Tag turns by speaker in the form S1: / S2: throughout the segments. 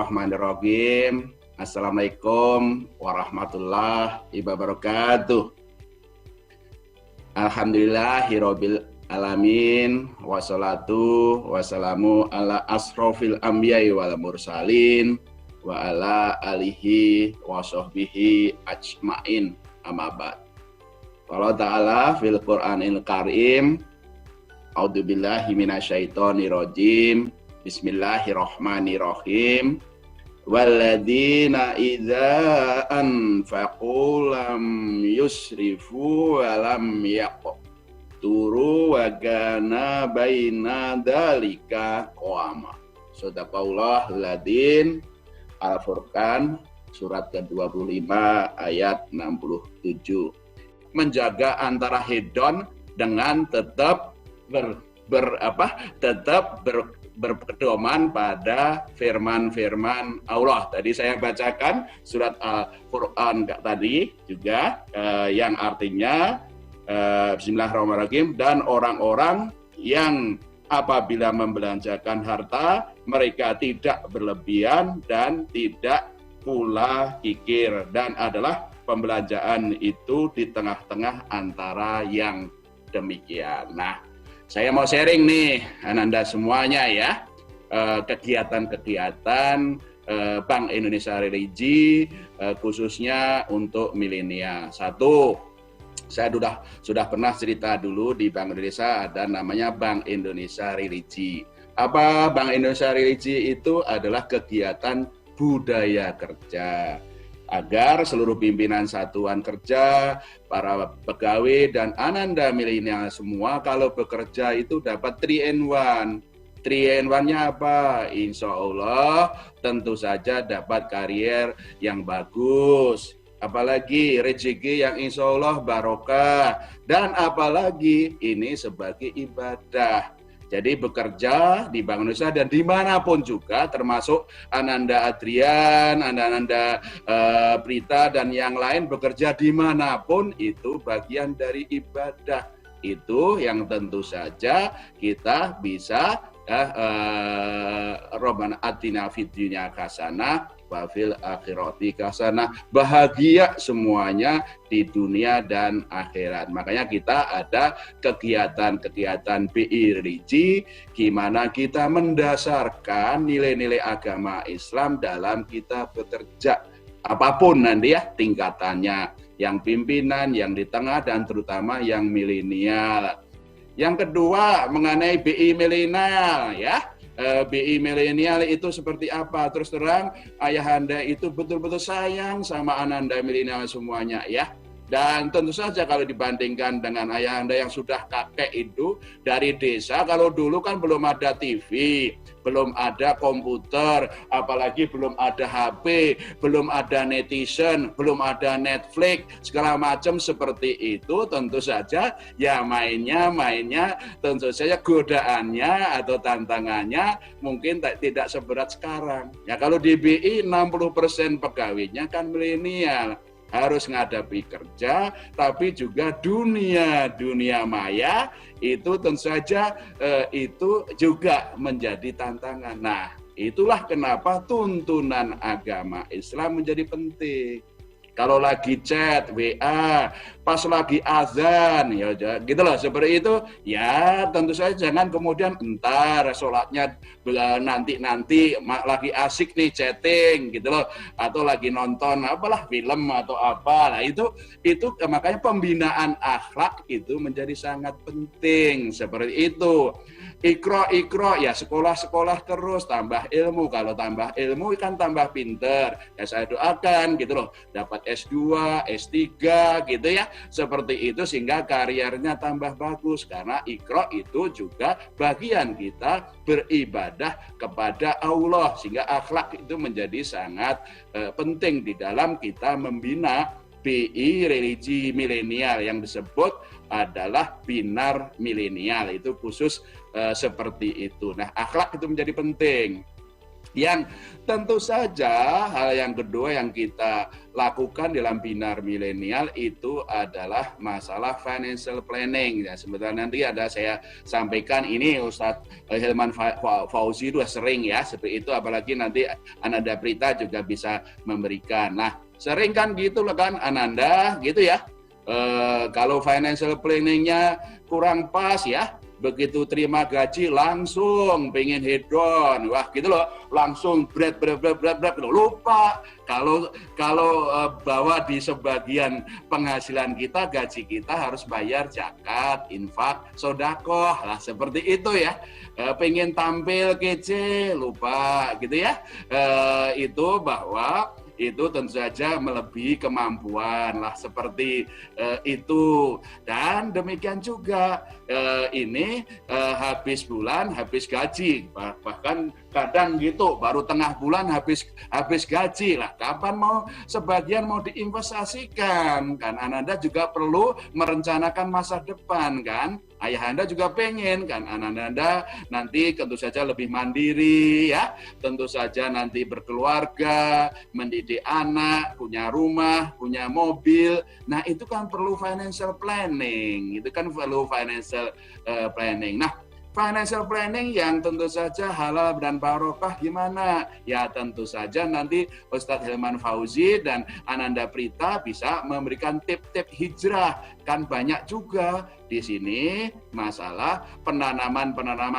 S1: Bismillahirrahmanirrahim. Assalamualaikum warahmatullahi wabarakatuh. Alhamdulillahirabbil alamin, wassalatu wassalamu ala asrofil anbiya'i wal mursalin wa ala alihi wa sahbihi ajmain, amma ba'd. Qala ta'ala fil Qur'anil Karim, a'udzubillahi minasyaitonir rajim. Bismillahirrahmanirrahim. Walladzina idza anfaqu lam yusrifu wa lam yaqturu wa kana baina dzalika qawama. Shadaqallahul adzim. Al-Furqan surat ke-25 ayat 67. Menjaga antara hedon dengan tetap berpedoman pada firman-firman Allah. Tadi saya bacakan surat Al-Quran tadi juga yang artinya Bismillahirrahmanirrahim, dan orang-orang yang apabila membelanjakan harta mereka tidak berlebihan dan tidak pula kikir, dan adalah pembelanjaan itu di tengah-tengah antara yang demikian. Nah, saya mau sharing nih Anda semuanya ya, kegiatan-kegiatan Bank Indonesia Religi khususnya untuk milenial. Satu, saya sudah pernah cerita dulu di Bank Indonesia ada namanya Bank Indonesia Religi. Apa Bank Indonesia Religi itu? Adalah kegiatan budaya kerja, agar seluruh pimpinan satuan kerja, para pegawai, dan ananda milenial semua kalau bekerja itu dapat 3-in-1. 3-in-1-nya apa? Insya Allah tentu saja dapat karier yang bagus, apalagi rezeki yang insya Allah barokah, dan apalagi ini sebagai ibadah. Jadi bekerja di Bank Indonesia dan dimanapun juga, termasuk Ananda Adrian, Ananda Prita, dan yang lain bekerja dimanapun itu bagian dari ibadah. Itu yang tentu saja kita bisa Rabbana atina fid dunya hasanah wa fil akhirati hasanah, bahagia semuanya di dunia dan akhirat. Makanya kita ada kegiatan-kegiatan BI Religi, gimana kita mendasarkan nilai-nilai agama Islam dalam kita bekerja. Apapun nanti ya tingkatannya, yang pimpinan, yang di tengah, dan terutama yang milenial. Yang kedua mengenai BI milenial ya. BI milenial itu seperti apa? Terus terang ayahanda itu betul-betul sayang sama ananda milenial semuanya ya. Dan tentu saja kalau dibandingkan dengan ayahanda yang sudah kakek itu dari desa, kalau dulu kan belum ada TV, belum ada komputer, apalagi belum ada HP, belum ada netizen, belum ada Netflix, segala macam seperti itu. Tentu saja ya mainnya tentu saja godaannya atau tantangannya mungkin tidak seberat sekarang. Ya kalau di BI 60% pegawainya kan milenial, harus menghadapi kerja, tapi juga dunia maya itu tentu saja itu juga menjadi tantangan. Nah, itulah kenapa tuntunan agama Islam menjadi penting. Kalau lagi chat, WA, pas lagi azan, ya gitu loh, seperti itu, ya tentu saja jangan kemudian entar sholatnya nanti lagi asik nih chatting gitu loh, atau lagi nonton apalah film atau apa. Nah itu makanya pembinaan akhlak itu menjadi sangat penting seperti itu. Ikro ya sekolah terus, tambah ilmu. Kalau tambah ilmu kan tambah pinter. Ya saya doakan gitu loh, dapat S2, S3 gitu ya. Seperti itu sehingga kariernya tambah bagus, karena ikro itu juga bagian kita beribadah kepada Allah, sehingga akhlak itu menjadi sangat penting di dalam kita membina BI Religi milenial yang disebut adalah Binar Milenial, itu khusus seperti itu. Nah, akhlak itu menjadi penting. Yang tentu saja hal yang kedua yang kita lakukan dalam Binar Milenial itu adalah masalah financial planning. Ya, sebenarnya nanti ada saya sampaikan ini Ustadz Hilman Fauzi itu sering ya seperti itu, apalagi nanti Ananda Prita juga bisa memberikan. Nah, sering kan gitu loh kan Ananda gitu ya. Kalau financial planningnya kurang pas ya, begitu terima gaji langsung pengen hedon, wah gitu loh, langsung berat lupa kalau bahwa di sebagian penghasilan kita, gaji kita harus bayar zakat, infak, sodakoh lah seperti itu ya. Pengen tampil kece lupa gitu ya. Itu bahwa itu tentu saja melebihi kemampuan lah seperti itu. Dan demikian juga ini habis bulan habis gaji, bahkan kadang gitu baru tengah bulan habis gaji lah, kapan mau sebagian mau diinvestasikan kan. Ananda juga perlu merencanakan masa depan kan. Ayah Anda juga pengen kan Ananda nanti tentu saja lebih mandiri ya, tentu saja nanti berkeluarga, mendidik anak, punya rumah, punya mobil. Nah itu kan perlu financial planning, itu kan perlu financial planning. Nah, financial planning yang tentu saja halal dan barokah gimana? Ya tentu saja nanti Ustadz Hilman Fauzi dan Ananda Prita bisa memberikan tip-tip hijrah. Kan banyak juga di sini masalah penanaman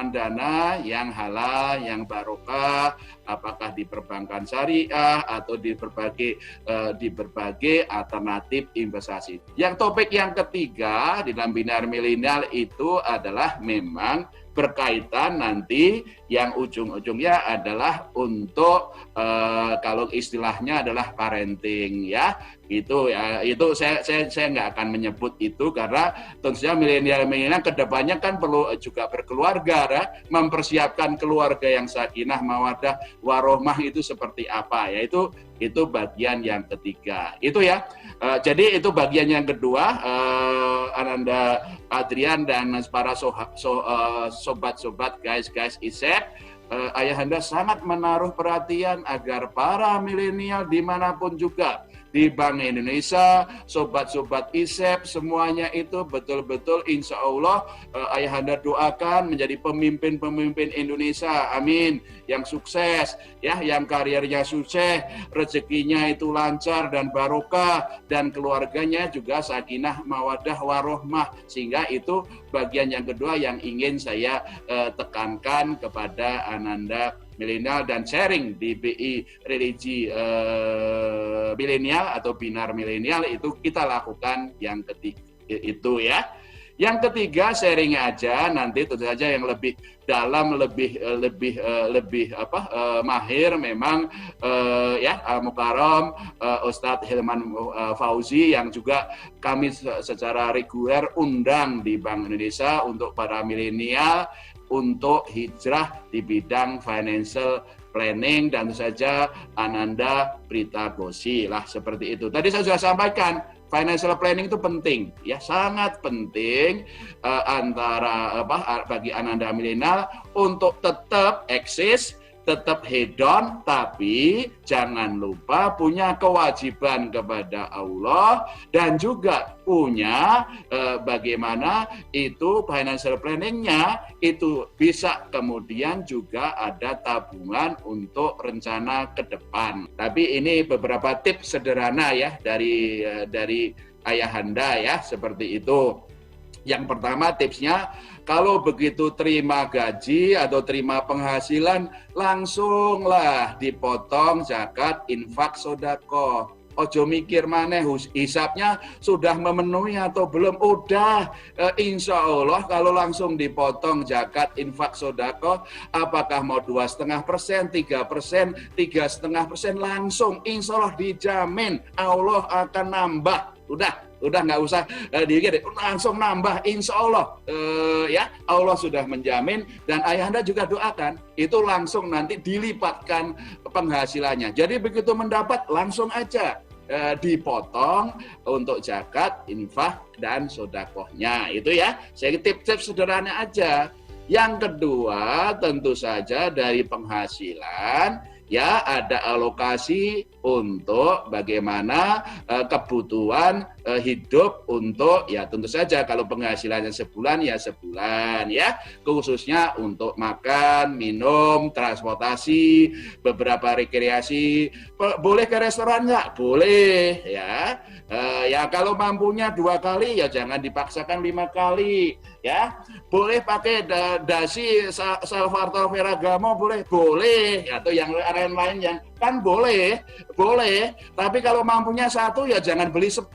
S1: dana yang halal, yang barokah, apakah di perbankan syariah atau di berbagai alternatif investasi. Yang topik yang ketiga di dalam Binar Milenial itu adalah memang berkaitan nanti yang ujung-ujungnya adalah untuk kalau istilahnya adalah parenting ya, itu saya nggak akan menyebut itu karena tentu saja milenial kedepannya kan perlu juga berkeluarga ya, mempersiapkan keluarga yang sakinah mawaddah warohmah itu seperti apa ya, itu bagian yang ketiga itu ya. Jadi itu bagian yang kedua. Ananda Adrian dan para sobat-sobat guys ISEP, Ayahanda sangat menaruh perhatian agar para milenial dimanapun juga di Bank Indonesia, sobat-sobat ISEP semuanya itu betul-betul insya Allah Ayahanda doakan menjadi pemimpin Indonesia, amin, yang sukses ya, yang karirnya sukses, rezekinya itu lancar dan barokah, dan keluarganya juga sakinah mawadah warohmah. Sehingga itu bagian yang kedua yang ingin saya tekankan kepada Ananda Milenial dan sharing di BI Religi Milenial atau Binar Milenial itu kita lakukan yang ketiga itu ya. Yang ketiga sharing aja, nanti tentu saja yang lebih dalam, lebih mahir memang ya Mukarram Ustadz Hilman Fauzi yang juga kami secara reguler undang di Bank Indonesia untuk para milenial untuk hijrah di bidang financial planning, dan tentu saja Ananda Prita Gosi lah seperti itu. Tadi saya sudah sampaikan financial planning itu penting ya, sangat penting antara bagi Ananda milenial untuk tetap eksis, tetap hedon, tapi jangan lupa punya kewajiban kepada Allah dan juga punya bagaimana itu financial planningnya itu bisa kemudian juga ada tabungan untuk rencana ke depan. Tapi ini beberapa tips sederhana ya dari Ayahanda ya seperti itu. Yang pertama tipsnya, kalau begitu terima gaji atau terima penghasilan, langsunglah dipotong zakat, infak, sodako. Ojo mikir maneh, hisapnya sudah memenuhi atau belum. Udah, insya Allah kalau langsung dipotong zakat, infak, sodako, apakah mau 2,5%, 3%, 3,5%, langsung insya Allah dijamin Allah akan nambah. Udah nggak usah dikit, langsung nambah insya Allah ya, Allah sudah menjamin, dan Ayahanda juga doakan itu langsung nanti dilipatkan penghasilannya. Jadi begitu mendapat langsung aja dipotong untuk zakat, infak, dan sodakohnya itu ya. Saya tips-tips sederhana aja. Yang kedua, tentu saja dari penghasilan ya ada alokasi untuk bagaimana kebutuhan hidup untuk ya tentu saja kalau penghasilannya sebulan ya sebulan ya, khususnya untuk makan, minum, transportasi, beberapa rekreasi. Boleh ke restoran nggak? Boleh ya. Ya kalau mampunya 2 kali ya jangan dipaksakan 5 kali ya. Boleh pakai dasi Salvatore Ferragamo boleh atau yang lain-lain yang kan boleh, tapi kalau mampunya 1 ya jangan beli 10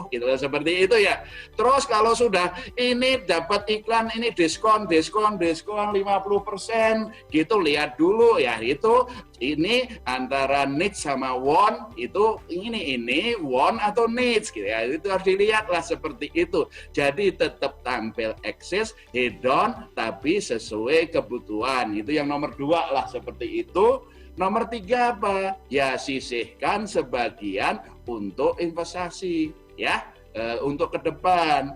S1: gitu seperti itu ya. Terus kalau sudah ini dapat iklan ini diskon 50% gitu, lihat dulu ya itu ini antara needs sama want itu ini want atau needs gitu ya, itu harus dilihat lah seperti itu. Jadi tetap tampil eksis hedon tapi sesuai kebutuhan, itu yang nomor 2 lah seperti itu. Nomor 3 apa? Ya sisihkan sebagian untuk investasi ya, untuk ke depan.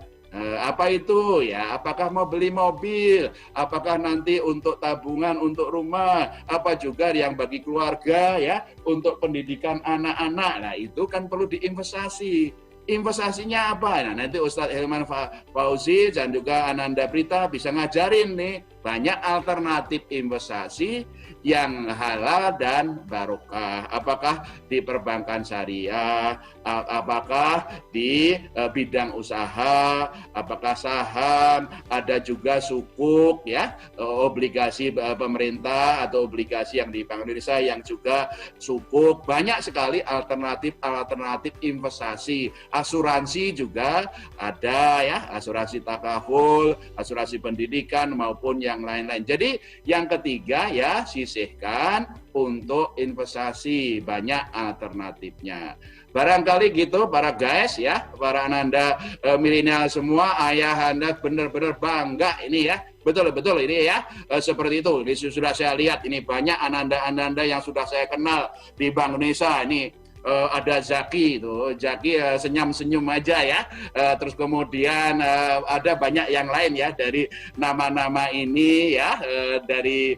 S1: Apa itu ya? Apakah mau beli mobil? Apakah nanti untuk tabungan untuk rumah? Apa juga yang bagi keluarga ya untuk pendidikan anak-anak? Nah itu kan perlu diinvestasi. Investasinya apa? Nah, nanti Ustadz Hilman Fauzi dan juga Ananda Prita bisa ngajarin nih banyak alternatif investasi yang halal dan barokah. Apakah di perbankan syariah, apakah di bidang usaha, apakah saham, ada juga sukuk ya, obligasi pemerintah atau obligasi yang di Bank Indonesia yang juga sukuk. Banyak sekali alternatif investasi. Asuransi juga ada ya, asuransi takaful, asuransi pendidikan maupun yang lain-lain. Jadi yang ketiga ya sisihkan untuk investasi, banyak alternatifnya. Barangkali gitu para guys ya, para Ananda milenial semua, ayah Anda benar-benar bangga ini ya. Betul ini ya, seperti itu. Ini sudah saya lihat ini banyak Ananda yang sudah saya kenal di Bank Indonesia ini. Ada Zaki itu, Zaki senyum-senyum aja ya. Terus kemudian ada banyak yang lain ya dari nama-nama ini ya, dari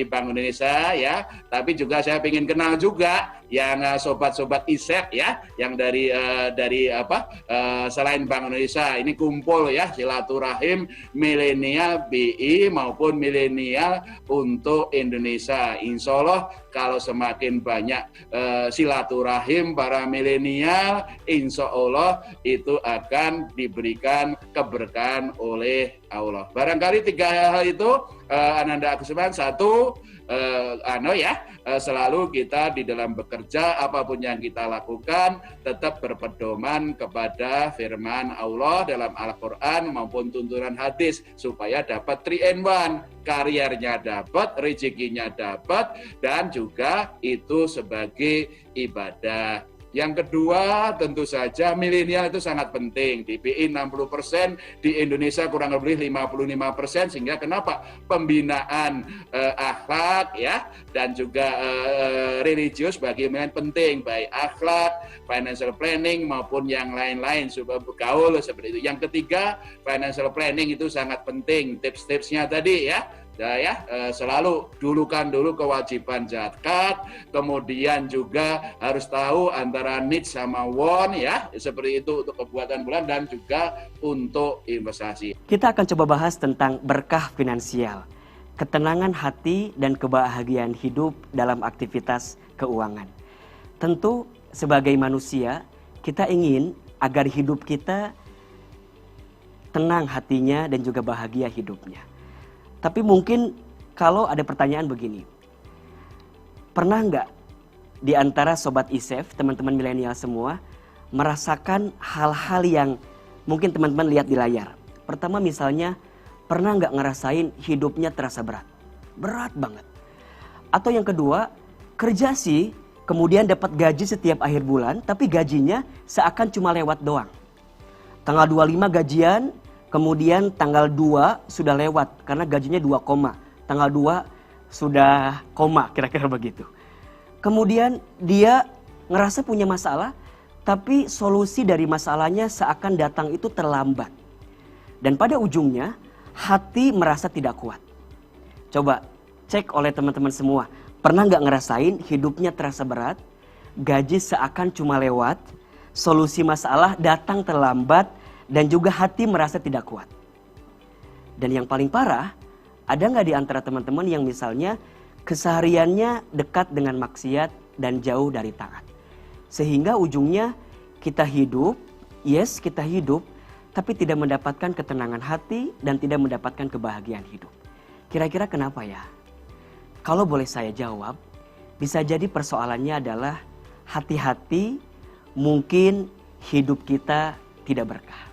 S1: Bank Indonesia ya. Tapi juga saya ingin kenal juga yang sobat-sobat ISEC ya, yang dari selain Bank Indonesia ini kumpul ya, silaturahim milenial BI maupun milenial untuk Indonesia. Insya Allah kalau semakin banyak silaturahim para milenial, insya Allah itu akan diberikan keberkahan oleh Allah. Barangkali 3 hal itu Ananda Agusman. 1, selalu kita di dalam bekerja apapun yang kita lakukan tetap berpedoman kepada firman Allah dalam Al-Quran maupun tuntunan hadis supaya dapat 3 in 1, kariernya dapat, rezekinya dapat, dan juga itu sebagai ibadah. Yang kedua tentu saja milenial itu sangat penting. Di BI 60%, di Indonesia kurang lebih 55%, sehingga kenapa pembinaan akhlak ya dan juga religius bagi milenial penting, baik akhlak, financial planning maupun yang lain-lain supaya bergaul seperti itu. Yang ketiga, financial planning itu sangat penting. Tips-tipsnya tadi ya. Selalu dulukan dulu kewajiban zakat, kemudian juga harus tahu antara needs sama want ya, seperti itu untuk kebutuhan bulan dan juga untuk investasi.
S2: Kita akan coba bahas tentang berkah finansial, ketenangan hati dan kebahagiaan hidup dalam aktivitas keuangan. Tentu sebagai manusia kita ingin agar hidup kita tenang hatinya dan juga bahagia hidupnya. Tapi mungkin kalau ada pertanyaan begini, pernah nggak di antara sobat ISEF, teman-teman milenial semua, merasakan hal-hal yang mungkin teman-teman lihat di layar? Pertama misalnya, pernah nggak ngerasain hidupnya terasa berat? Berat banget. Atau yang kedua, kerja sih, kemudian dapat gaji setiap akhir bulan, tapi gajinya seakan cuma lewat doang. Tanggal 25 gajian, kemudian tanggal 2 sudah lewat karena gajinya 2 koma. Tanggal 2 sudah koma, kira-kira begitu. Kemudian dia ngerasa punya masalah, tapi solusi dari masalahnya seakan datang itu terlambat. Dan pada ujungnya hati merasa tidak kuat. Coba cek oleh teman-teman semua, pernah nggak ngerasain hidupnya terasa berat, gaji seakan cuma lewat, solusi masalah datang terlambat, dan juga hati merasa tidak kuat. Dan yang paling parah, ada nggak di antara teman-teman yang misalnya kesehariannya dekat dengan maksiat dan jauh dari taat, sehingga ujungnya kita hidup, yes kita hidup, tapi tidak mendapatkan ketenangan hati dan tidak mendapatkan kebahagiaan hidup. Kira-kira kenapa ya? Kalau boleh saya jawab, bisa jadi persoalannya adalah hati-hati, mungkin hidup kita tidak berkah.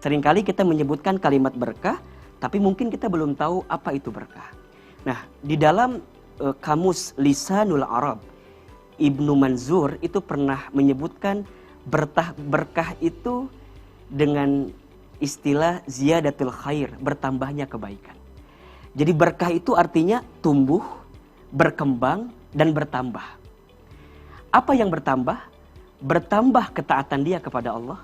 S2: Seringkali kita menyebutkan kalimat berkah, tapi mungkin kita belum tahu apa itu berkah. Nah, di dalam kamus Lisanul Arab, Ibnu Manzur itu pernah menyebutkan berkah itu dengan istilah ziyadatul khair, bertambahnya kebaikan. Jadi berkah itu artinya tumbuh, berkembang, dan bertambah. Apa yang bertambah? Bertambah ketaatan dia kepada Allah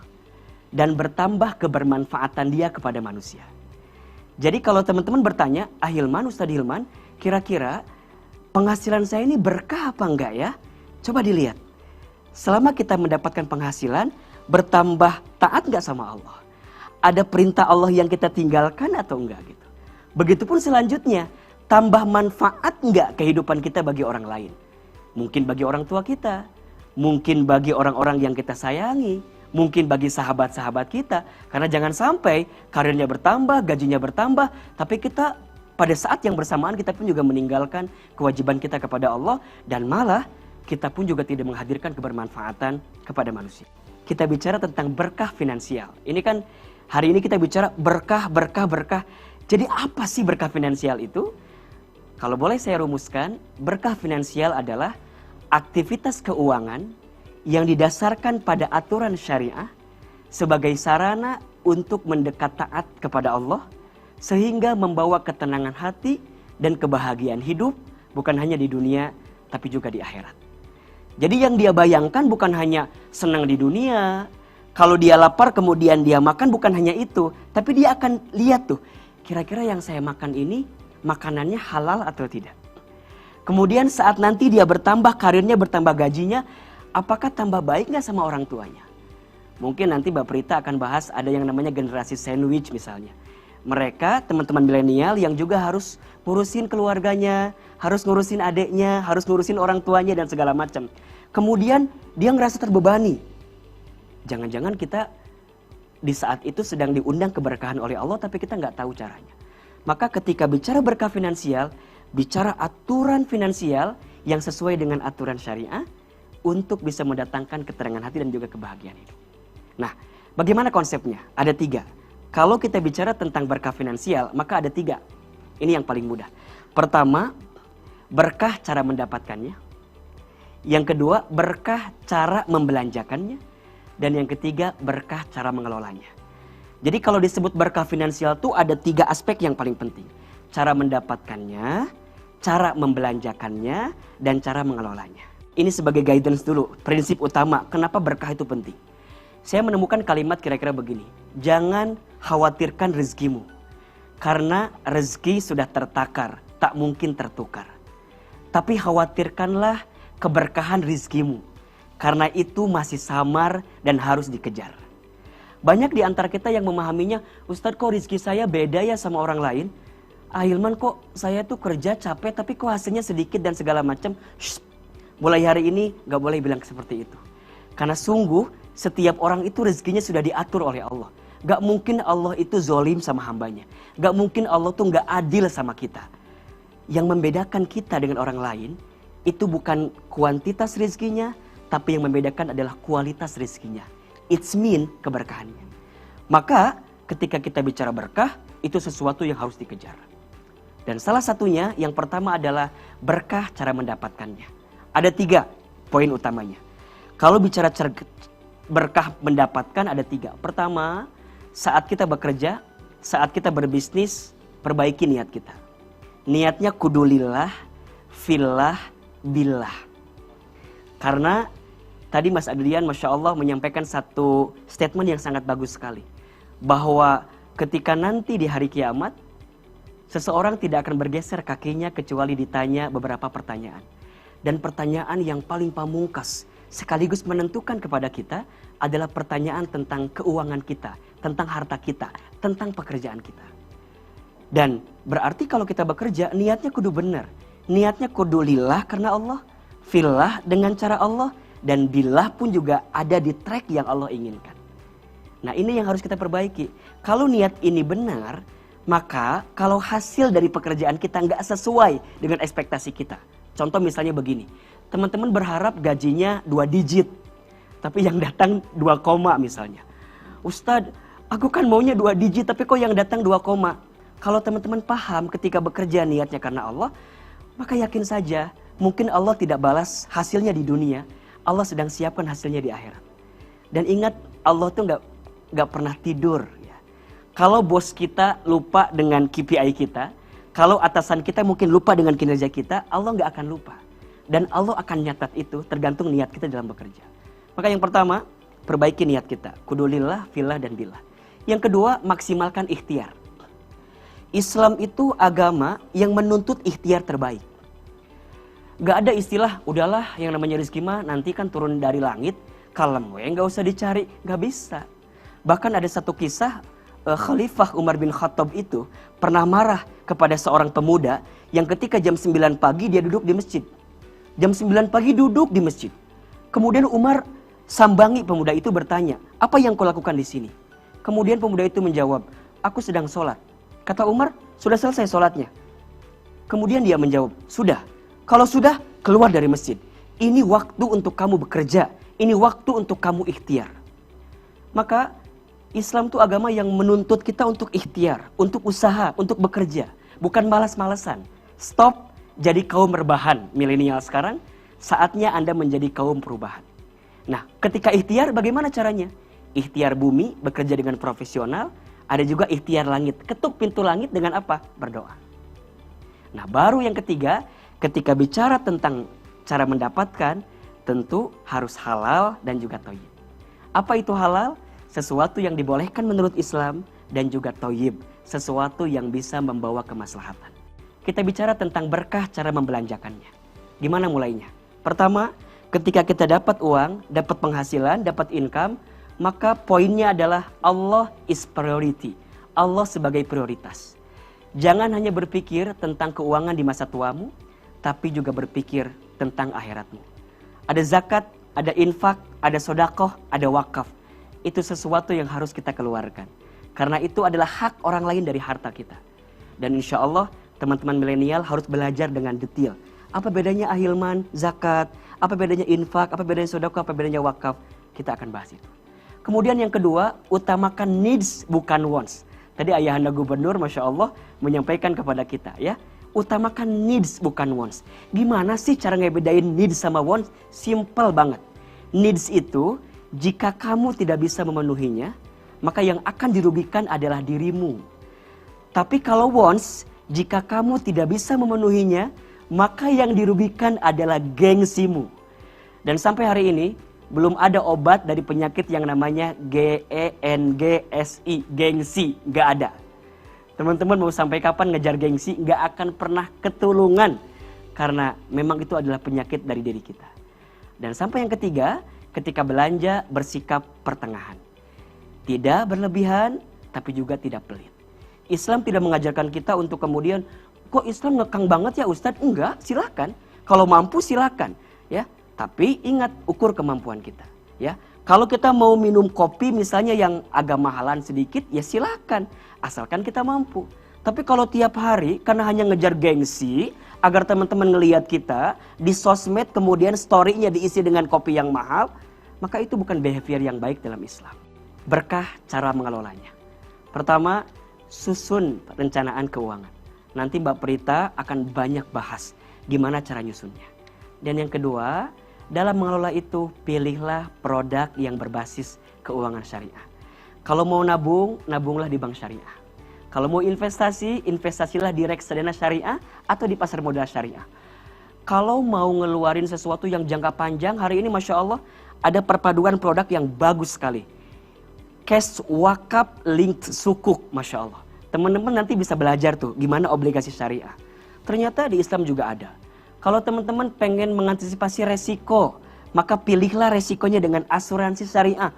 S2: dan bertambah kebermanfaatan dia kepada manusia. Jadi kalau teman-teman bertanya, Hilman, Ustadz Hilman, kira-kira penghasilan saya ini berkah apa enggak ya? Coba dilihat. Selama kita mendapatkan penghasilan, bertambah taat enggak sama Allah? Ada perintah Allah yang kita tinggalkan atau enggak gitu? Begitupun selanjutnya, tambah manfaat enggak kehidupan kita bagi orang lain? Mungkin bagi orang tua kita, mungkin bagi orang-orang yang kita sayangi, mungkin bagi sahabat-sahabat kita. Karena jangan sampai karirnya bertambah, gajinya bertambah, tapi kita pada saat yang bersamaan kita pun juga meninggalkan kewajiban kita kepada Allah, dan malah kita pun juga tidak menghadirkan kebermanfaatan kepada manusia. Kita bicara tentang berkah finansial. Ini kan hari ini kita bicara berkah. Jadi apa sih berkah finansial itu? Kalau boleh saya rumuskan, berkah finansial adalah aktivitas keuangan yang didasarkan pada aturan syariah sebagai sarana untuk mendekat taat kepada Allah, sehingga membawa ketenangan hati dan kebahagiaan hidup bukan hanya di dunia tapi juga di akhirat. Jadi yang dia bayangkan bukan hanya senang di dunia, kalau dia lapar kemudian dia makan, bukan hanya itu, tapi dia akan lihat tuh, kira-kira yang saya makan ini makanannya halal atau tidak. Kemudian saat nanti dia bertambah karirnya, bertambah gajinya, apakah tambah baik gak sama orang tuanya? Mungkin nanti Mbak Prita akan bahas ada yang namanya generasi sandwich misalnya. Mereka teman-teman milenial yang juga harus ngurusin keluarganya, harus ngurusin adiknya, harus ngurusin orang tuanya dan segala macam. Kemudian dia ngerasa terbebani. Jangan-jangan kita di saat itu sedang diundang keberkahan oleh Allah tapi kita nggak tahu caranya. Maka ketika bicara berkah finansial, bicara aturan finansial yang sesuai dengan aturan syariah untuk bisa mendatangkan ketenangan hati dan juga kebahagiaan hidup. Nah, bagaimana konsepnya? Ada 3. Kalau kita bicara tentang berkah finansial, maka ada 3. Ini yang paling mudah. Pertama, berkah cara mendapatkannya. Yang kedua, berkah cara membelanjakannya. Dan yang ketiga, berkah cara mengelolanya. Jadi kalau disebut berkah finansial itu ada 3 aspek yang paling penting. Cara mendapatkannya, cara membelanjakannya, dan cara mengelolanya. Ini sebagai guidance dulu, prinsip utama kenapa berkah itu penting. Saya menemukan kalimat kira-kira begini. Jangan khawatirkan rezekimu. Karena rezeki sudah tertakar, tak mungkin tertukar. Tapi khawatirkanlah keberkahan rezekimu. Karena itu masih samar dan harus dikejar. Banyak di antara kita yang memahaminya, Ustadz kok rezeki saya beda ya sama orang lain? Hilman kok saya tuh kerja capek tapi kok hasilnya sedikit dan segala macam. Mulai hari ini gak boleh bilang seperti itu. Karena sungguh setiap orang itu rezekinya sudah diatur oleh Allah. Gak mungkin Allah itu zolim sama hambanya. Gak mungkin Allah tuh gak adil sama kita. Yang membedakan kita dengan orang lain itu bukan kuantitas rezekinya, tapi yang membedakan adalah kualitas rezekinya. It's mean keberkahannya. Maka ketika kita bicara berkah, itu sesuatu yang harus dikejar. Dan salah satunya yang pertama adalah berkah cara mendapatkannya. Ada 3 poin utamanya. Kalau bicara berkah mendapatkan ada 3. Pertama, saat kita bekerja, saat kita berbisnis, perbaiki niat kita. Niatnya kudu lillah, fillah, billah. Karena tadi Mas Adrian Masya Allah menyampaikan satu statement yang sangat bagus sekali. Bahwa ketika nanti di hari kiamat, Seseorang tidak akan bergeser kakinya kecuali ditanya beberapa pertanyaan. Dan pertanyaan yang paling pamungkas sekaligus menentukan kepada kita adalah pertanyaan tentang keuangan kita, tentang harta kita, tentang pekerjaan kita. Dan berarti kalau kita bekerja, niatnya kudu benar. Niatnya kudu lillah karena Allah, fillah dengan cara Allah, dan billah pun juga ada di track yang Allah inginkan. Nah, ini yang harus kita perbaiki. Kalau niat ini benar, maka kalau hasil dari pekerjaan kita nggak sesuai dengan ekspektasi kita. Contoh misalnya begini, teman-teman berharap gajinya 2 digit, tapi yang datang 2 koma misalnya. Ustadz, aku kan maunya 2 digit, tapi kok yang datang 2 koma. Kalau teman-teman paham ketika bekerja niatnya karena Allah, maka yakin saja mungkin Allah tidak balas hasilnya di dunia, Allah sedang siapkan hasilnya di akhirat. Dan ingat, Allah tuh nggak pernah tidur. Ya. Kalau bos kita lupa dengan KPI kita, kalau atasan kita mungkin lupa dengan kinerja kita, Allah nggak akan lupa. Dan Allah akan nyatat itu tergantung niat kita dalam bekerja. Maka yang pertama, perbaiki niat kita. Kudu lillah, fillah, dan billah. Yang kedua, maksimalkan ikhtiar. Islam itu agama yang menuntut ikhtiar terbaik. Gak ada istilah, udahlah yang namanya rezeki mah nanti kan turun dari langit, kalem we gak usah dicari, gak bisa. Bahkan ada satu kisah, Khalifah Umar bin Khattab itu pernah marah kepada seorang pemuda yang ketika jam 9 pagi dia duduk di masjid. Jam 9 pagi duduk di masjid. Kemudian Umar sambangi pemuda itu bertanya, apa yang kau lakukan di sini? Kemudian pemuda itu menjawab, aku sedang sholat. Kata Umar, sudah selesai sholatnya? Kemudian dia menjawab, sudah. Kalau sudah, keluar dari masjid. Ini waktu untuk kamu bekerja. Ini waktu untuk kamu ikhtiar. Maka Islam itu agama yang menuntut kita untuk ikhtiar, untuk usaha, untuk bekerja. Bukan malas-malasan. Stop jadi kaum rebahan milenial sekarang. Saatnya Anda menjadi kaum perubahan. Nah, ketika ikhtiar bagaimana caranya? Ikhtiar bumi, bekerja dengan profesional. Ada juga ikhtiar langit. Ketuk pintu langit dengan apa? Berdoa. Nah, baru yang ketiga, ketika bicara tentang cara mendapatkan, tentu harus halal dan juga thayyib. Apa itu halal? Sesuatu yang dibolehkan menurut Islam, dan juga thayyib, sesuatu yang bisa membawa kemaslahatan. Kita bicara tentang berkah cara membelanjakannya. Gimana mulainya? Pertama, ketika kita dapat uang, dapat penghasilan, dapat income, maka poinnya adalah Allah is priority. Allah sebagai prioritas. Jangan hanya berpikir tentang keuangan di masa tuamu, tapi juga berpikir tentang akhiratmu. Ada zakat, ada infak, ada sedekah, ada wakaf. Itu sesuatu yang harus kita keluarkan. Karena itu adalah hak orang lain dari harta kita. Dan insya Allah teman-teman milenial harus belajar dengan detail. Apa bedanya ahilman, zakat, apa bedanya infak, apa bedanya sedekah, apa bedanya wakaf. Kita akan bahas itu. Kemudian yang kedua, utamakan needs bukan wants. Tadi ayahanda gubernur Masya Allah menyampaikan kepada kita ya. Utamakan needs bukan wants. Gimana sih cara ngebedain needs sama wants? Simple banget. Needs itu jika kamu tidak bisa memenuhinya, maka yang akan dirugikan adalah dirimu. Tapi kalau wants, jika kamu tidak bisa memenuhinya, maka yang dirugikan adalah gengsimu. Dan sampai hari ini, belum ada obat dari penyakit yang namanya GENGSI, gengsi, gak ada. Teman-teman mau sampai kapan ngejar gengsi, gak akan pernah ketulungan. Karena memang itu adalah penyakit dari diri kita. Dan sampai yang ketiga, ketika belanja bersikap pertengahan. Tidak berlebihan, tapi juga tidak pelit. Islam tidak mengajarkan kita untuk kemudian, kok Islam ngekang banget ya Ustadz? Enggak, silakan. Kalau mampu silakan. Ya, tapi ingat ukur kemampuan kita. Ya, kalau kita mau minum kopi misalnya yang agak mahalan sedikit, ya silakan. Asalkan kita mampu. Tapi kalau tiap hari karena hanya ngejar gengsi, agar teman-teman ngelihat kita di sosmed kemudian story-nya diisi dengan kopi yang mahal, maka itu bukan behavior yang baik dalam Islam. Berkah cara mengelolanya. Pertama, susun perencanaan keuangan. Nanti Mbak Prita akan banyak bahas gimana cara nyusunnya. Dan yang kedua, dalam mengelola itu pilihlah produk yang berbasis keuangan syariah. Kalau mau nabung, nabunglah di bank syariah. Kalau mau investasi, investasilah di reksadana syariah atau di pasar modal syariah. Kalau mau ngeluarin sesuatu yang jangka panjang, hari ini Masya Allah ada perpaduan produk yang bagus sekali. Cash wakaf linked sukuk, Masya Allah. Teman-teman nanti bisa belajar tuh gimana obligasi syariah. Ternyata di Islam juga ada. Kalau teman-teman pengen mengantisipasi resiko, maka pilihlah resikonya dengan asuransi syariah.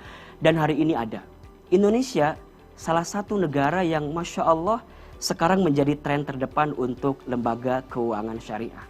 S2: Dan hari ini ada. Indonesia salah satu negara yang Masya Allah sekarang menjadi tren terdepan untuk lembaga keuangan syariah.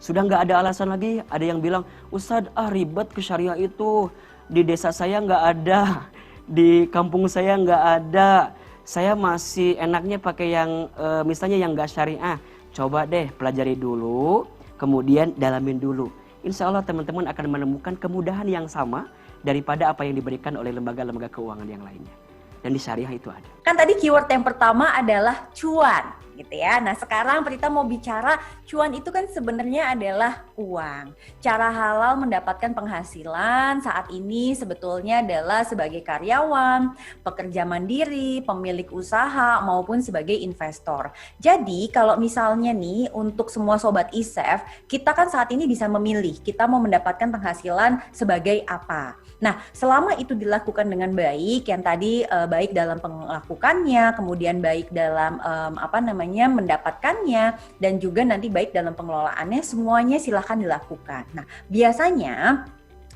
S2: Sudah nggak ada alasan lagi, ada yang bilang, Ustadz ribet ke syariah itu, di desa saya nggak ada, di kampung saya nggak ada, saya masih enaknya pakai yang misalnya yang nggak syariah. Coba deh pelajari dulu, kemudian dalamin dulu. Insya Allah teman-teman akan menemukan kemudahan yang sama daripada apa yang diberikan oleh lembaga-lembaga keuangan yang lainnya. Dan di syariah itu ada.
S3: Kan tadi keyword yang pertama adalah cuan, gitu ya. Nah sekarang Prita mau bicara cuan itu kan sebenarnya adalah uang. Cara halal mendapatkan penghasilan saat ini sebetulnya adalah sebagai karyawan, pekerja mandiri, pemilik usaha maupun sebagai investor. Jadi kalau misalnya nih untuk semua sobat ISEF, kita kan saat ini bisa memilih kita mau mendapatkan penghasilan sebagai apa. Nah, selama itu dilakukan dengan baik, yang tadi baik dalam melakukannya, kemudian baik dalam mendapatkannya, dan juga nanti baik dalam pengelolaannya, semuanya silahkan dilakukan. Nah, biasanya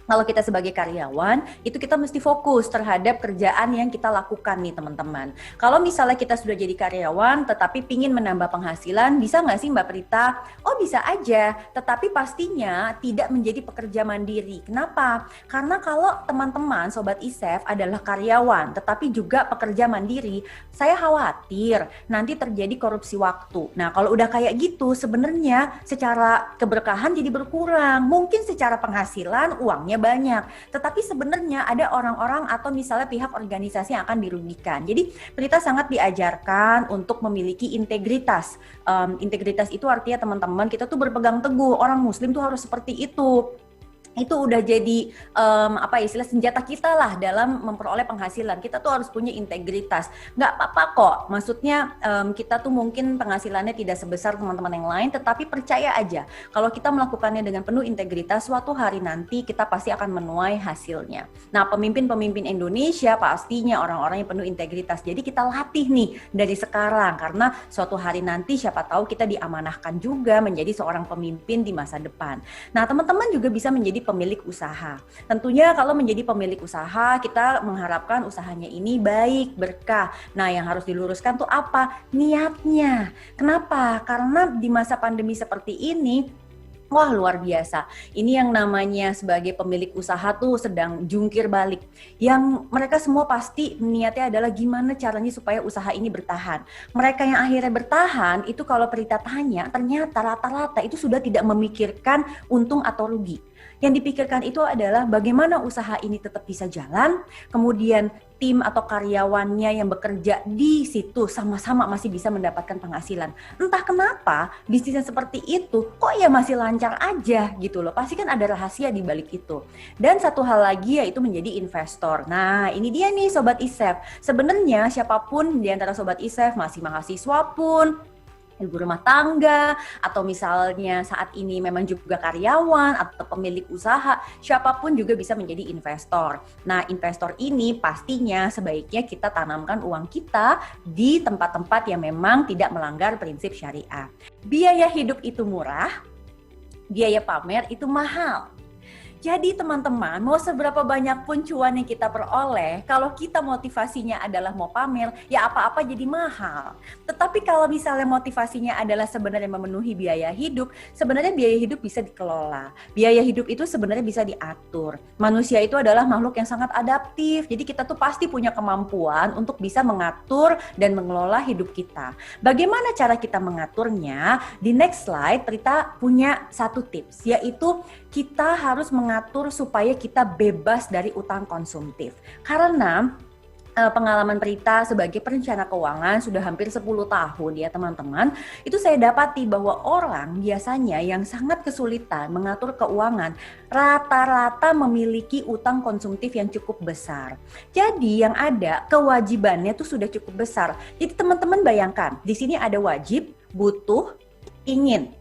S3: kalau kita sebagai karyawan, itu kita mesti fokus terhadap kerjaan yang kita lakukan nih teman-teman. Kalau misalnya kita sudah jadi karyawan, tetapi pingin menambah penghasilan, bisa nggak sih Mbak Prita? Oh bisa aja, tetapi pastinya tidak menjadi pekerja mandiri. Kenapa? Karena kalau teman-teman Sobat ISEF adalah karyawan, tetapi juga pekerja mandiri, saya khawatir nanti terjadi korupsi waktu. Nah kalau udah kayak gitu, sebenarnya secara keberkahan jadi berkurang. Mungkin secara penghasilan, uangnya banyak, tetapi sebenarnya ada orang-orang atau misalnya pihak organisasi yang akan dirugikan. Jadi Prita sangat diajarkan untuk memiliki integritas. Integritas itu artinya teman-teman kita tuh berpegang teguh, orang muslim tuh harus seperti itu. Itu udah jadi istilah senjata kita lah dalam memperoleh penghasilan. Kita tuh harus punya integritas. Nggak apa-apa kok. Maksudnya kita tuh mungkin penghasilannya tidak sebesar teman-teman yang lain, tetapi percaya aja kalau kita melakukannya dengan penuh integritas, suatu hari nanti kita pasti akan menuai hasilnya. Nah, pemimpin-pemimpin Indonesia pastinya orang-orang yang penuh integritas. Jadi kita latih nih dari sekarang, karena suatu hari nanti siapa tahu kita diamanahkan juga menjadi seorang pemimpin di masa depan. Nah, teman-teman juga bisa menjadi pemilik usaha. Tentunya kalau menjadi pemilik usaha, kita mengharapkan usahanya ini baik, berkah. Nah, yang harus diluruskan tuh apa? Niatnya. Kenapa? Karena di masa pandemi seperti ini, wah luar biasa. Ini yang namanya sebagai pemilik usaha tuh sedang jungkir balik. Yang mereka semua pasti niatnya adalah gimana caranya supaya usaha ini bertahan. Mereka yang akhirnya bertahan, itu kalau Prita tanya, ternyata rata-rata itu sudah tidak memikirkan untung atau rugi. Yang dipikirkan itu adalah bagaimana usaha ini tetap bisa jalan, kemudian tim atau karyawannya yang bekerja di situ sama-sama masih bisa mendapatkan penghasilan. Entah kenapa bisnisnya seperti itu, kok ya masih lancar aja gitu loh. Pasti kan ada rahasia di balik itu. Dan satu hal lagi yaitu menjadi investor. Nah ini dia nih Sobat ISEF. Sebenarnya siapapun di antara Sobat ISEF, masih mahasiswa pun, ibu rumah tangga, atau misalnya saat ini memang juga karyawan atau pemilik usaha, siapapun juga bisa menjadi investor. Nah, investor ini pastinya sebaiknya kita tanamkan uang kita di tempat-tempat yang memang tidak melanggar prinsip syariah. Biaya hidup itu murah, biaya pamer itu mahal. Jadi teman-teman, mau seberapa banyak pun cuan yang kita peroleh, kalau kita motivasinya adalah mau pamer, ya apa-apa jadi mahal. Tetapi kalau misalnya motivasinya adalah sebenarnya memenuhi biaya hidup, sebenarnya biaya hidup bisa dikelola. Biaya hidup itu sebenarnya bisa diatur. Manusia itu adalah makhluk yang sangat adaptif, jadi kita tuh pasti punya kemampuan untuk bisa mengatur dan mengelola hidup kita. Bagaimana cara kita mengaturnya? Di next slide, Prita punya satu tips, yaitu kita harus mengatur supaya kita bebas dari utang konsumtif. Karena pengalaman Prita sebagai perencana keuangan sudah hampir 10 tahun ya teman-teman, itu saya dapati bahwa orang biasanya yang sangat kesulitan mengatur keuangan rata-rata memiliki utang konsumtif yang cukup besar. Jadi yang ada kewajibannya itu sudah cukup besar. Jadi teman-teman bayangkan, di sini ada wajib, butuh, ingin.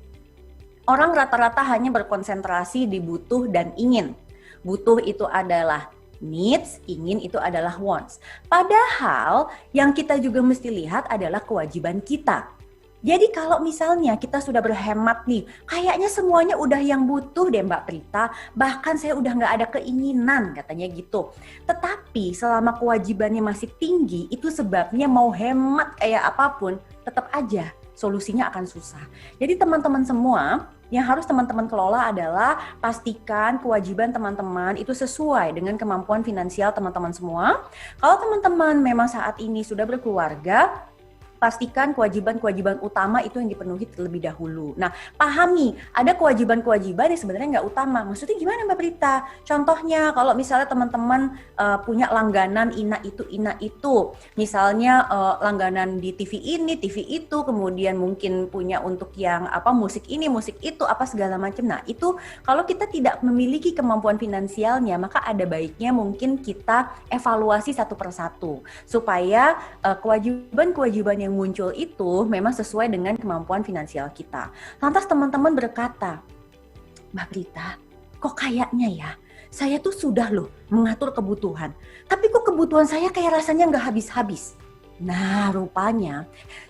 S3: Orang rata-rata hanya berkonsentrasi di butuh dan ingin. Butuh itu adalah needs, ingin itu adalah wants. Padahal yang kita juga mesti lihat adalah kewajiban kita. Jadi kalau misalnya kita sudah berhemat nih, kayaknya semuanya udah yang butuh deh Mbak Prita, bahkan saya udah nggak ada keinginan katanya gitu. Tetapi selama kewajibannya masih tinggi, itu sebabnya mau hemat kayak apapun, tetap aja solusinya akan susah. Jadi teman-teman semua, yang harus teman-teman kelola adalah pastikan kewajiban teman-teman itu sesuai dengan kemampuan finansial teman-teman semua. Kalau teman-teman memang saat ini sudah berkeluarga, pastikan kewajiban-kewajiban utama itu yang dipenuhi terlebih dahulu. Nah, pahami ada kewajiban-kewajiban yang sebenarnya nggak utama. Maksudnya gimana Mbak Prita? Contohnya kalau misalnya teman-teman punya langganan ina itu. Misalnya langganan di TV ini, TV itu, kemudian mungkin punya untuk yang musik ini, musik itu, segala macam. Nah, itu kalau kita tidak memiliki kemampuan finansialnya, maka ada baiknya mungkin kita evaluasi satu persatu supaya kewajiban-kewajiban yang muncul itu memang sesuai dengan kemampuan finansial kita. Lantas teman-teman berkata, Mbak Prita, kok kayaknya ya, saya tuh sudah loh mengatur kebutuhan, tapi kok kebutuhan saya kayak rasanya nggak habis-habis. Nah, rupanya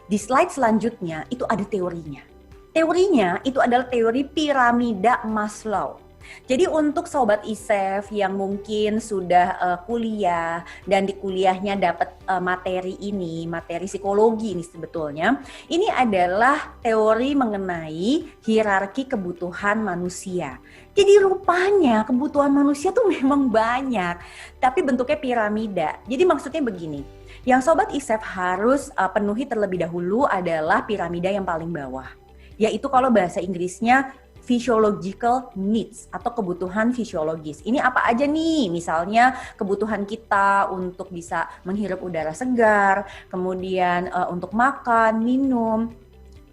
S3: di slide selanjutnya itu ada teorinya. Teorinya itu adalah teori piramida Maslow. Jadi untuk sobat ISEF yang mungkin sudah kuliah dan di kuliahnya dapat materi psikologi ini sebetulnya, ini adalah teori mengenai hierarki kebutuhan manusia. Jadi rupanya kebutuhan manusia tuh memang banyak, tapi bentuknya piramida. Jadi maksudnya begini, yang sobat ISEF harus penuhi terlebih dahulu adalah piramida yang paling bawah, yaitu kalau bahasa Inggrisnya physiological needs atau kebutuhan fisiologis. Ini apa aja nih? Misalnya kebutuhan kita untuk bisa menghirup udara segar, kemudian untuk makan, minum,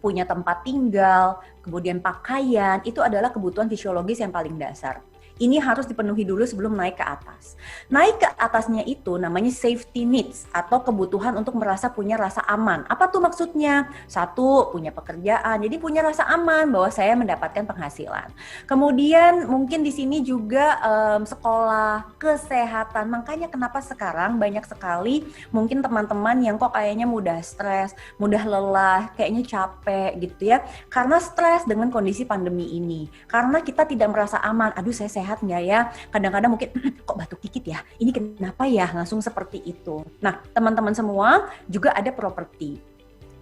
S3: punya tempat tinggal, kemudian pakaian, itu adalah kebutuhan fisiologis yang paling dasar. Ini harus dipenuhi dulu sebelum naik ke atas. Naik ke atasnya itu namanya safety needs atau kebutuhan untuk merasa punya rasa aman. Apa tuh maksudnya? Satu, punya pekerjaan, jadi punya rasa aman bahwa saya mendapatkan penghasilan. Kemudian mungkin di sini juga sekolah, kesehatan. Makanya kenapa sekarang banyak sekali mungkin teman-teman yang kok kayaknya mudah stres, mudah lelah, kayaknya capek gitu ya. Karena stres dengan kondisi pandemi ini. Karena kita tidak merasa aman. Aduh, saya sehat nggak ya? Kadang-kadang mungkin kok batuk dikit ya? Ini kenapa ya? Langsung seperti itu. Nah, teman-teman semua juga ada properti.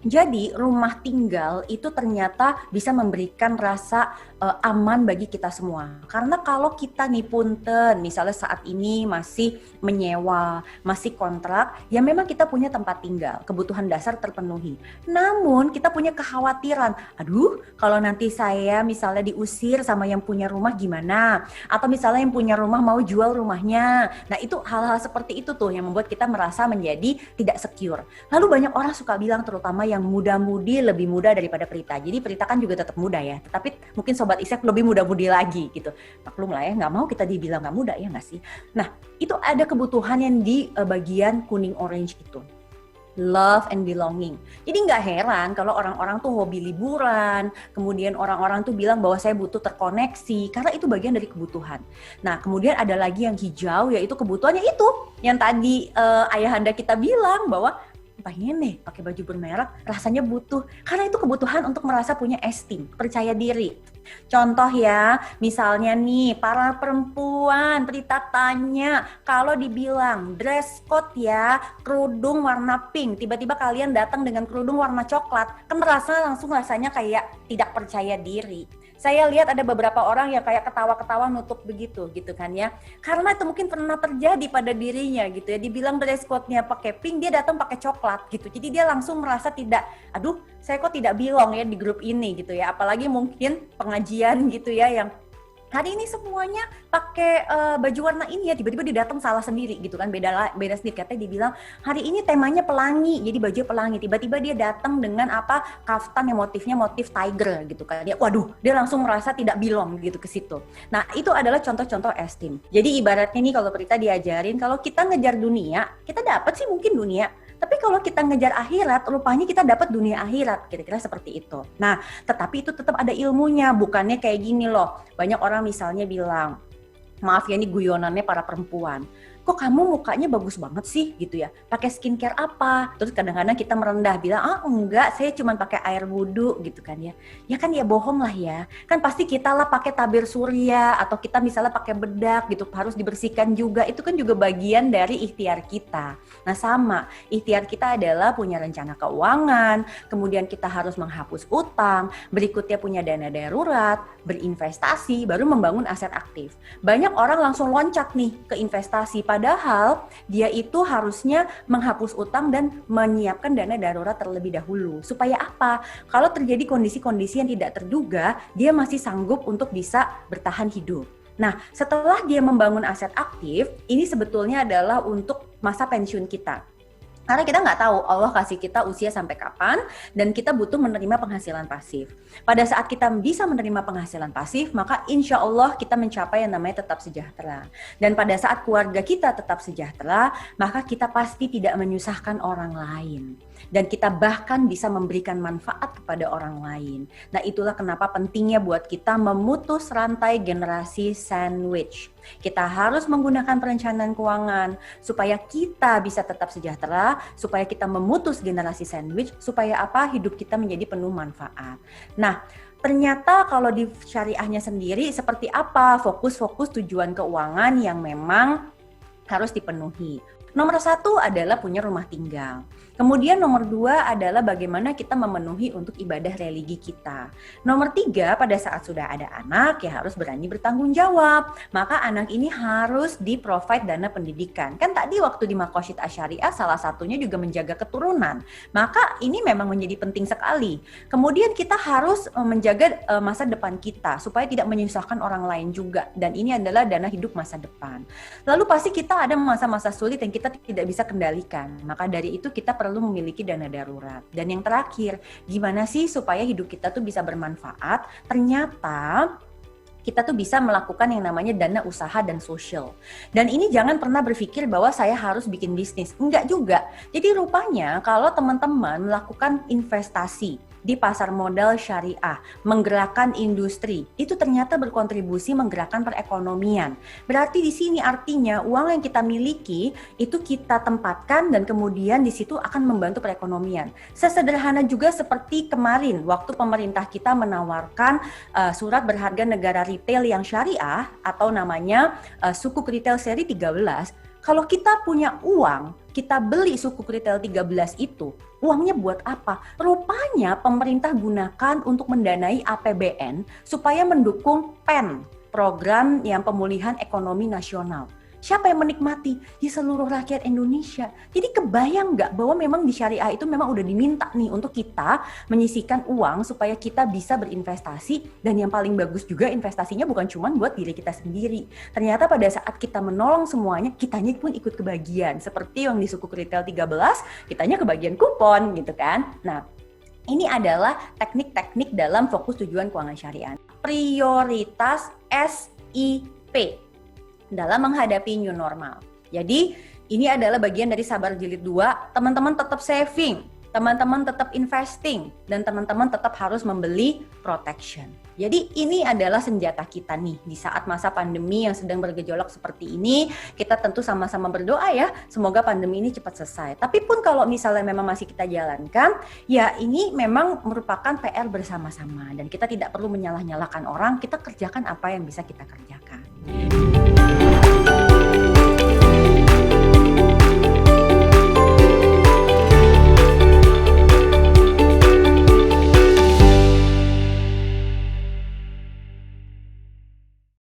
S3: Jadi rumah tinggal itu ternyata bisa memberikan rasa aman bagi kita semua. Karena kalau kita nih punten, misalnya saat ini masih menyewa, masih kontrak, ya memang kita punya tempat tinggal, kebutuhan dasar terpenuhi. Namun kita punya kekhawatiran, aduh kalau nanti saya misalnya diusir sama yang punya rumah gimana? Atau misalnya yang punya rumah mau jual rumahnya. Nah itu hal-hal seperti itu tuh yang membuat kita merasa menjadi tidak secure. Lalu banyak orang suka bilang, terutama yang muda-mudi lebih muda daripada Prita. Jadi Prita kan juga tetap muda ya, tetapi mungkin sobat ISEF lebih muda-mudi lagi gitu. Maklum lah ya, nggak mau kita dibilang nggak muda ya nggak sih? Nah itu ada kebutuhan yang di bagian kuning orange itu. Love and belonging. Jadi nggak heran kalau orang-orang tuh hobi liburan, kemudian orang-orang tuh bilang bahwa saya butuh terkoneksi, karena itu bagian dari kebutuhan. Nah kemudian ada lagi yang hijau, yaitu kebutuhannya itu yang tadi ayahanda kita bilang bahwa pengen deh pakai baju bermerek, rasanya butuh, karena itu kebutuhan untuk merasa punya esteem, percaya diri. Contoh ya, misalnya nih para perempuan, Prita tanya, kalau dibilang dress code ya, kerudung warna pink, tiba-tiba kalian datang dengan kerudung warna coklat, kan rasanya kayak tidak percaya diri. Saya lihat ada beberapa orang yang kayak ketawa-ketawa nutup begitu gitu kan ya. Karena itu mungkin pernah terjadi pada dirinya gitu ya. Dibilang dress code-nya pakai pink, dia datang pakai coklat gitu. Jadi dia langsung merasa tidak, aduh saya kok tidak belong ya di grup ini gitu ya. Apalagi mungkin pengajian gitu ya yang hari ini semuanya pakai baju warna ini ya, tiba-tiba dia datang salah sendiri gitu kan, beda sendiri. Katanya dibilang hari ini temanya pelangi, jadi baju pelangi, tiba-tiba dia datang dengan kaftan yang motifnya motif tiger gitu kan. Dia waduh, dia langsung merasa tidak belong gitu ke situ. Nah, itu adalah contoh-contoh esteem. Jadi ibaratnya nih kalau Prita diajarin, kalau kita ngejar dunia, kita dapat sih mungkin dunia. Tapi kalau kita ngejar akhirat, rupanya kita dapat dunia akhirat, kira-kira seperti itu. Nah, tetapi itu tetap ada ilmunya, bukannya kayak gini loh. Banyak orang misalnya bilang, maaf ya ini guyonannya para perempuan. kok kamu mukanya bagus banget sih gitu ya, pakai skincare apa? Terus kadang-kadang kita merendah bilang, enggak, saya cuma pakai air wudhu gitu kan ya. Ya kan ya bohong lah ya, kan pasti kita lah pakai tabir surya atau kita misalnya pakai bedak gitu, harus dibersihkan juga, itu kan juga bagian dari ikhtiar kita. Nah sama, ikhtiar kita adalah punya rencana keuangan, kemudian kita harus menghapus utang, berikutnya punya dana darurat, berinvestasi, baru membangun aset aktif. Banyak orang langsung loncat nih ke investasi, padahal dia itu harusnya menghapus utang dan menyiapkan dana darurat terlebih dahulu. Supaya apa? Kalau terjadi kondisi-kondisi yang tidak terduga, dia masih sanggup untuk bisa bertahan hidup. Nah, setelah dia membangun aset aktif, ini sebetulnya adalah untuk masa pensiun kita. Karena kita nggak tahu Allah kasih kita usia sampai kapan dan kita butuh menerima penghasilan pasif. Pada saat kita bisa menerima penghasilan pasif, maka insya Allah kita mencapai yang namanya tetap sejahtera. Dan pada saat keluarga kita tetap sejahtera, maka kita pasti tidak menyusahkan orang lain. Dan kita bahkan bisa memberikan manfaat kepada orang lain. Nah itulah kenapa pentingnya buat kita memutus rantai generasi sandwich. Kita harus menggunakan perencanaan keuangan supaya kita bisa tetap sejahtera, supaya kita memutus generasi sandwich, supaya apa? Hidup kita menjadi penuh manfaat. Nah, ternyata kalau di syariahnya sendiri seperti apa fokus-fokus tujuan keuangan yang memang harus dipenuhi. Nomor 1 adalah punya rumah tinggal. Kemudian nomor 2 adalah bagaimana kita memenuhi untuk ibadah religi kita. Nomor 3, pada saat sudah ada anak ya harus berani bertanggung jawab. Maka anak ini harus di-provide dana pendidikan. Kan tadi waktu di Maqasid Asy-Syariah salah satunya juga menjaga keturunan. Maka ini memang menjadi penting sekali. Kemudian kita harus menjaga masa depan kita supaya tidak menyusahkan orang lain juga. Dan ini adalah dana hidup masa depan. Lalu pasti kita ada masa-masa sulit yang kita tidak bisa kendalikan. Maka dari itu kita perlu memiliki dana darurat. Dan yang terakhir, gimana sih supaya hidup kita tuh bisa bermanfaat? Ternyata kita tuh bisa melakukan yang namanya dana usaha dan sosial. Dan ini jangan pernah berpikir bahwa saya harus bikin bisnis. Enggak juga. Jadi rupanya kalau teman-teman melakukan investasi di pasar modal syariah, menggerakkan industri, itu ternyata berkontribusi menggerakkan perekonomian. Berarti di sini artinya uang yang kita miliki itu kita tempatkan dan kemudian di situ akan membantu perekonomian. Sesederhana juga seperti kemarin waktu pemerintah kita menawarkan surat berharga negara retail yang syariah atau namanya Sukuk Retail Seri 13. Kalau kita punya uang, kita beli Sukuk Retail 13 itu, uangnya buat apa? Rupanya pemerintah gunakan untuk mendanai APBN supaya mendukung PEN, program yang pemulihan ekonomi nasional. Siapa yang menikmati? Di seluruh rakyat Indonesia. Jadi kebayang nggak bahwa memang di syariah itu memang udah diminta nih untuk kita menyisihkan uang supaya kita bisa berinvestasi, dan yang paling bagus juga investasinya bukan cuma buat diri kita sendiri. Ternyata pada saat kita menolong semuanya, kitanya pun ikut kebagian. Seperti yang di Sukuk Retail 13, kitanya kebagian kupon gitu kan. Nah, ini adalah teknik-teknik dalam fokus tujuan keuangan syariah. Prioritas SIP dalam menghadapi new normal. Jadi ini adalah bagian dari Sabar Jilid 2. Teman-teman tetap saving, teman-teman tetap investing, dan teman-teman tetap harus membeli protection. Jadi ini adalah senjata kita nih di saat masa pandemi yang sedang bergejolak seperti ini. Kita tentu sama-sama berdoa ya, semoga pandemi ini cepat selesai. Tapi pun kalau misalnya memang masih kita jalankan, ya ini memang merupakan PR bersama-sama. Dan kita tidak perlu menyalah-nyalahkan orang, kita kerjakan apa yang bisa kita kerjakan.